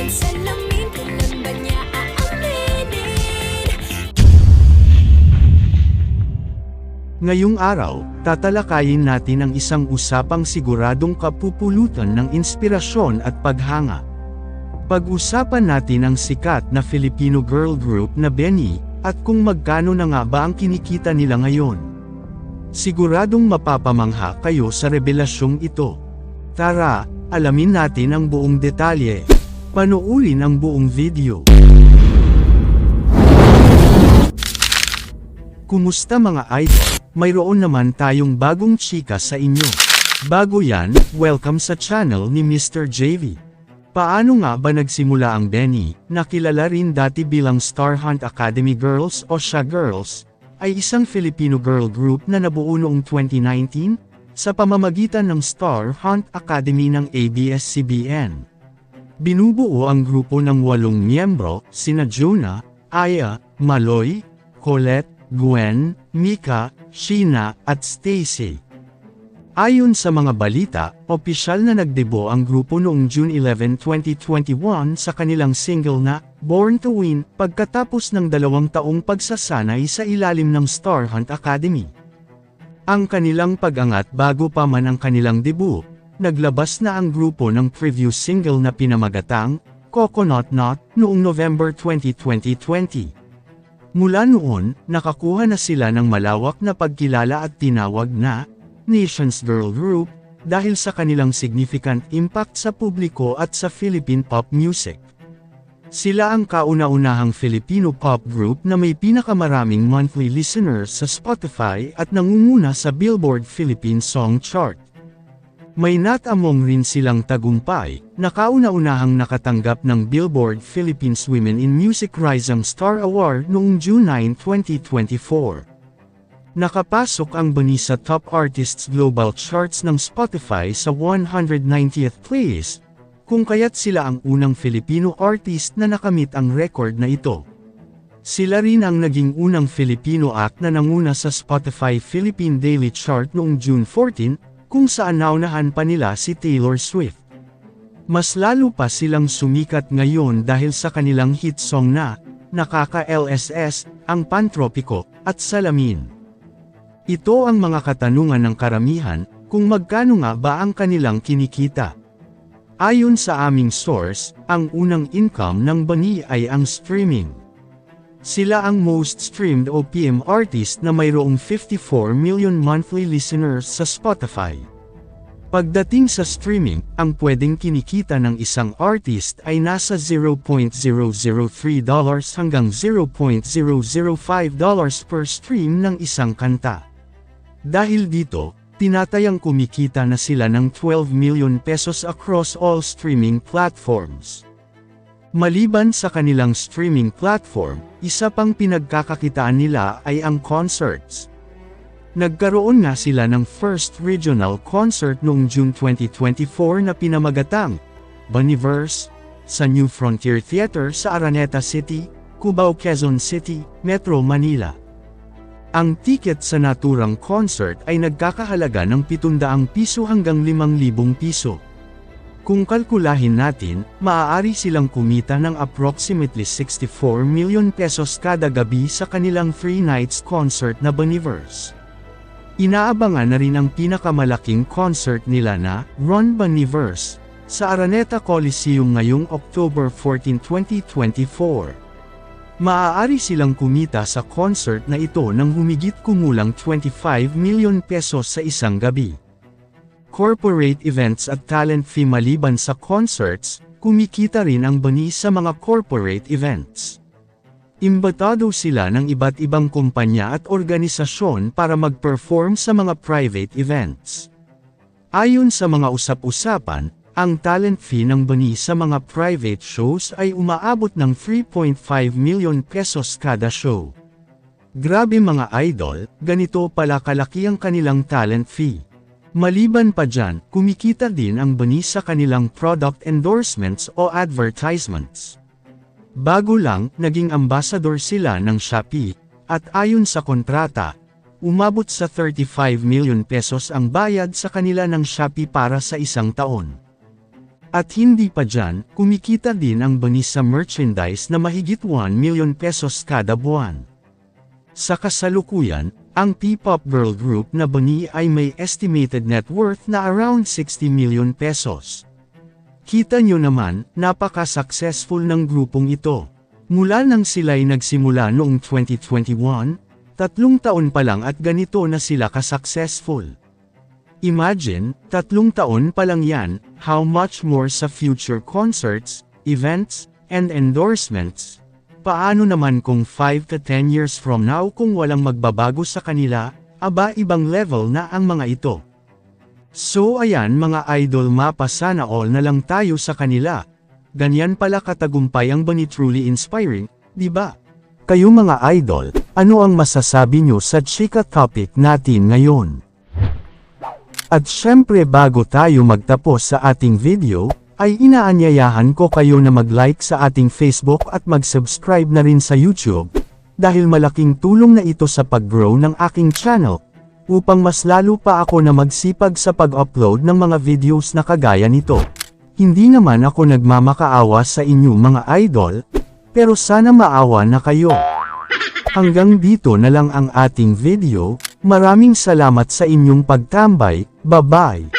salamin, kailan ba niya aaminin? Ngayong araw, tatalakayin natin ang isang usapang siguradong kapupulutan ng inspirasyon at paghanga. Pag-usapan natin ang sikat na Filipino girl group na BENI, at kung magkano na nga ba ang kinikita nila ngayon. Siguradong mapapamangha kayo sa revelasyong ito. Tara, alamin natin ang buong detalye. Panoorin ang buong video. Kumusta mga idol? Mayroon naman tayong bagong chika sa inyo. Bago yan, welcome sa channel ni Mr. JV. Paano nga ba nagsimula ang BENI, na kilala rin dati bilang Star Hunt Academy Girls o SHA Girls, ay isang Filipino girl group na nabuo noong 2019, sa pamamagitan ng Star Hunt Academy ng ABS-CBN. Binubuo ang grupo ng 8 miyembro, sina Jonah, Aya, Maloy, Colette, Gwen, Mika, Sheena, at Stacy. Ayon sa mga balita, opisyal na nagdebo ang grupo noong June 11, 2021 sa kanilang single na Born to Win, pagkatapos ng 2 taong pagsasanay sa ilalim ng Star Hunt Academy. Ang kanilang pag-angat bago pa man ang kanilang debut, naglabas na ang grupo ng preview single na pinamagatang Coconut Knot noong November 2020. Mula noon, nakakuha na sila ng malawak na pagkilala at tinawag na Nation's Girl Group, dahil sa kanilang significant impact sa publiko at sa Philippine pop music. Sila ang kauna-unahang Filipino pop group na may pinakamaraming monthly listeners sa Spotify at nangunguna sa Billboard Philippine Song Chart. May natamong rin silang tagumpay, na kauna-unahang nakatanggap ng Billboard Philippines Women in Music Rising Star Award noong June 9, 2024. Nakapasok ang BENI sa Top Artists Global Charts ng Spotify sa 190th place, kung kaya't sila ang unang Filipino artist na nakamit ang record na ito. Sila rin ang naging unang Filipino act na nanguna sa Spotify Philippine Daily Chart noong June 14, kung saan naunahan pa nila si Taylor Swift. Mas lalo pa silang sumikat ngayon dahil sa kanilang hit song na Nakaka-LSS, Ang Pantropiko, at Salamin. Ito ang mga katanungan ng karamihan, kung magkano nga ba ang kanilang kinikita. Ayon sa aming source, ang unang income ng BENI ay ang streaming. Sila ang most streamed OPM artist na mayroong 54 million monthly listeners sa Spotify. Pagdating sa streaming, ang pwedeng kinikita ng isang artist ay nasa $0.003 hanggang $0.005 per stream ng isang kanta. Dahil dito, tinatayang kumikita na sila ng 12 million pesos across all streaming platforms. Maliban sa kanilang streaming platform, isa pang pinagkakakitaan nila ay ang concerts. Nagkaroon nga sila ng first regional concert noong June 2024 na pinamagatang BENIverse sa New Frontier Theater sa Araneta City, Cubao, Quezon City, Metro Manila. Ang ticket sa naturang concert ay nagkakahalaga ng 700 piso hanggang 5,000 piso. Kung kalkulahin natin, maaari silang kumita ng approximately 64 million pesos kada gabi sa kanilang 3 nights concert na BENIverse. Inaabangan na rin ang pinakamalaking concert nila na Run BENIverse sa Araneta Coliseum ngayong October 14, 2024. Maaari silang kumita sa concert na ito ng humigit kumulang 25 million pesos sa isang gabi. Corporate events at talent fee. Maliban sa concerts, kumikita rin ang BENI sa mga corporate events. Imbitado sila ng iba't ibang kumpanya at organisasyon para mag-perform sa mga private events. Ayon sa mga usap-usapan, ang talent fee ng BENI sa mga private shows ay umaabot ng 3.5 million pesos kada show. Grabe mga idol, ganito pala kalaki ang kanilang talent fee. Maliban pa dyan, kumikita din ang BENI sa kanilang product endorsements o advertisements. Bago lang, naging ambassador sila ng Shopee, at ayon sa kontrata, umabot sa 35 million pesos ang bayad sa kanila ng Shopee para sa isang taon. At hindi pa dyan, kumikita din ang Bani sa merchandise na mahigit 1 million pesos kada buwan. Sa kasalukuyan, ang P-pop girl group na Bani ay may estimated net worth na around 60 million pesos. Kita nyo naman, napaka-successful ng grupong ito. Mula nang sila'y nagsimula noong 2021, 3 taon pa lang at ganito na sila ka-successful. Imagine, 3 taon pa lang yan, how much more sa future concerts, events, and endorsements. Paano naman kung 5 to 10 years from now kung walang magbabago sa kanila, aba ibang level na ang mga ito. So ayan mga idol, mapa sana all na lang tayo sa kanila. Ganyan pala katagumpay ang Bani, truly inspiring, di ba? Kayo mga idol, ano ang masasabi nyo sa chika topic natin ngayon? At syempre bago tayo magtapos sa ating video, ay inaanyayahan ko kayo na mag-like sa ating Facebook at mag-subscribe na rin sa YouTube, dahil malaking tulong na ito sa pag-grow ng aking channel, upang mas lalo pa ako na magsipag sa pag-upload ng mga videos na kagaya nito. Hindi naman ako nagmamakaawa sa inyo mga idol, pero sana maawa na kayo. Hanggang dito na lang ang ating video, maraming salamat sa inyong pagtambay, bye-bye!